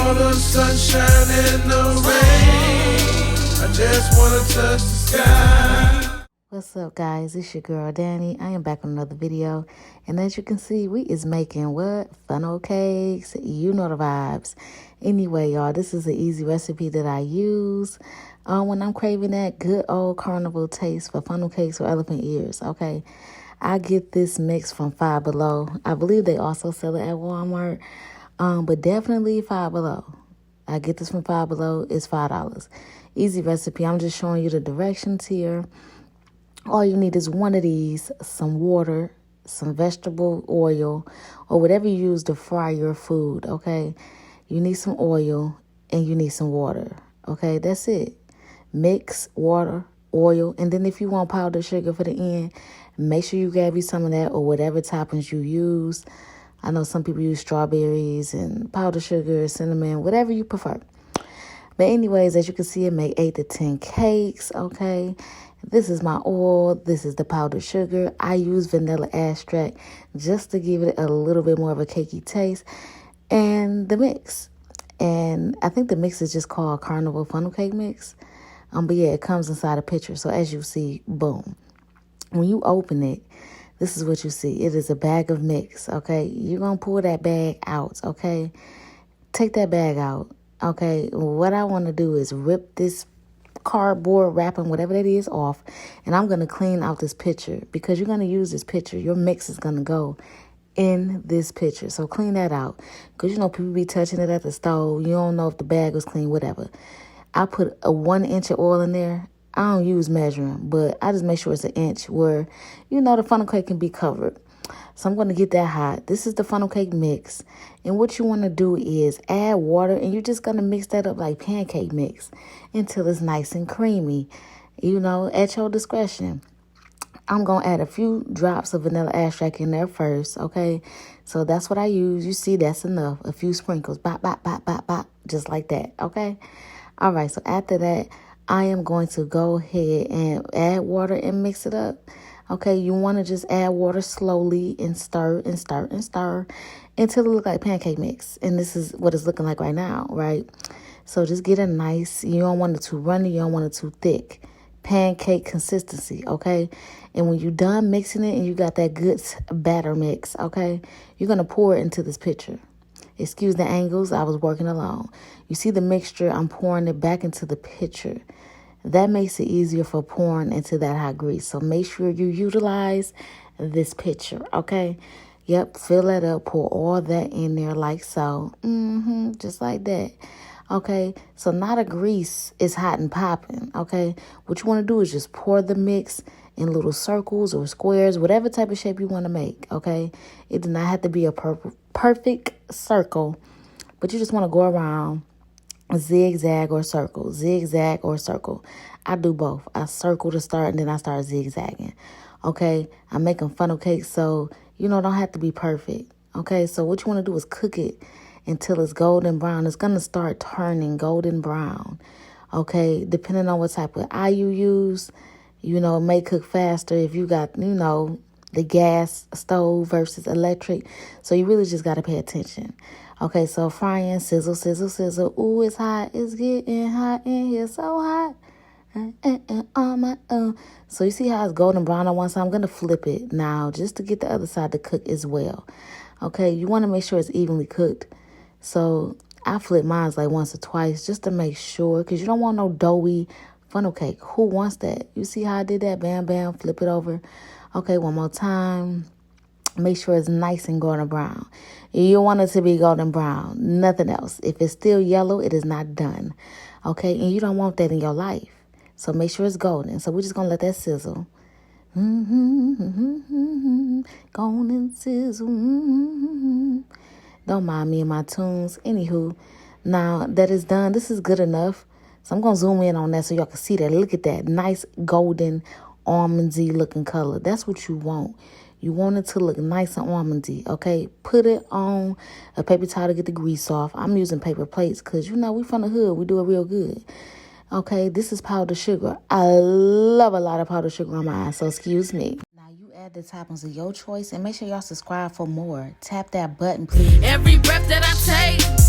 all the sunshine and the rain. I just wanna touch the sky. What's up, guys? It's your girl Danny. I am back with another video, and as you can see, we is making what? Funnel cakes. You know the vibes. Anyway, y'all, this is an easy recipe that I use when I'm craving that good old carnival taste for funnel cakes or elephant ears. Okay, I get this mix from Five Below. I believe they also sell it at Walmart, but definitely Five Below. I get this from Five Below. It's $5. Easy recipe. I'm just showing you the directions here. All you need is one of these, some water, some vegetable oil, or whatever you use to fry your food, okay? You need some oil, and you need some water, okay? That's it. Mix water, oil, and then if you want powdered sugar for the end, make sure you grab you some of that or whatever toppings you use. I know some people use strawberries and powdered sugar, cinnamon, whatever you prefer. But anyways, as you can see, it made 8 to 10 cakes, okay? This is my oil. This is the powdered sugar. I use vanilla extract just to give it a little bit more of a cakey taste. And the mix. And I think the mix is just called Carnival Funnel Cake Mix. But yeah, it comes inside a pitcher. So as you see, boom. When you open it, this is what you see. It is a bag of mix, okay? You're going to pull that bag out, okay? Take that bag out, okay? What I want to do is rip this cardboard wrapping, whatever that is, off, and I'm going to clean out this pitcher because you're going to use this pitcher. Your mix is going to go in this pitcher, so clean that out because you know people be touching it at the stove. You don't know if the bag was clean, whatever. I put a 1 inch of oil in there. I don't use measuring, but I just make sure it's an inch where you know the funnel cake can be covered. So I'm going to get that hot. This is the funnel cake mix. And what you want to do is add water, and you're just going to mix that up like pancake mix until it's nice and creamy, you know, at your discretion. I'm going to add a few drops of vanilla extract in there first, okay? So that's what I use. You see, that's enough. A few sprinkles, bop, bop, bop, bop, bop, just like that, okay? All right, so after that, I am going to go ahead and add water and mix it up. Okay, you want to just add water slowly and stir and stir and stir until it looks like pancake mix. And this is what it's looking like right now, right? So just get a nice, you don't want it too runny, you don't want it too thick. Pancake consistency, okay? And when you're done mixing it and you got that good batter mix, okay, you're going to pour it into this pitcher. Excuse the angles, I was working along. You see the mixture, I'm pouring it back into the pitcher. That makes it easier for pouring into that hot grease. So make sure you utilize this pitcher, okay? Yep, fill that up. Pour all that in there like so. Just like that. Okay, so now the grease is hot and popping, okay? What you want to do is just pour the mix in little circles or squares, whatever type of shape you want to make, okay? It does not have to be a perfect circle, but you just want to go around. Zigzag or circle, zigzag or circle. I do both. I circle to start and then I start zigzagging. Okay, I'm making funnel cakes, so you know, don't have to be perfect. Okay, so what you want to do is cook it until it's golden brown. It's gonna start turning golden brown. Okay, depending on what type of eye you use, you know, it may cook faster if you got, you know, the gas stove versus electric. So you really just got to pay attention. Okay, so frying, sizzle, sizzle, sizzle. Ooh, it's hot. It's getting hot in here. So hot. On my own. So you see how it's golden brown on one side? I'm going to flip it now just to get the other side to cook as well. Okay, you want to make sure it's evenly cooked. So I flip mine like once or twice just to make sure, because you don't want no doughy funnel cake. Who wants that? You see how I did that? Bam, bam, flip it over. Okay, one more time. Make sure it's nice and golden brown. You want it to be golden brown, nothing else. If it's still yellow, it is not done. Okay, and you don't want that in your life. So make sure it's golden. So we're just going to let that sizzle. Golden sizzle. Don't mind me and my tunes. Anywho, now that is done, this is good enough. So I'm going to zoom in on that so y'all can see that. Look at that nice golden almondy looking color. That's what you want. You want it to look nice and almondy, okay? Put it on a paper towel to get the grease off. I'm using paper plates because, you know, we from the hood. We do it real good. Okay, this is powdered sugar. I love a lot of powdered sugar on mine, so excuse me. Now you add the toppings of your choice and make sure y'all subscribe for more. Tap that button, please. Every breath that I take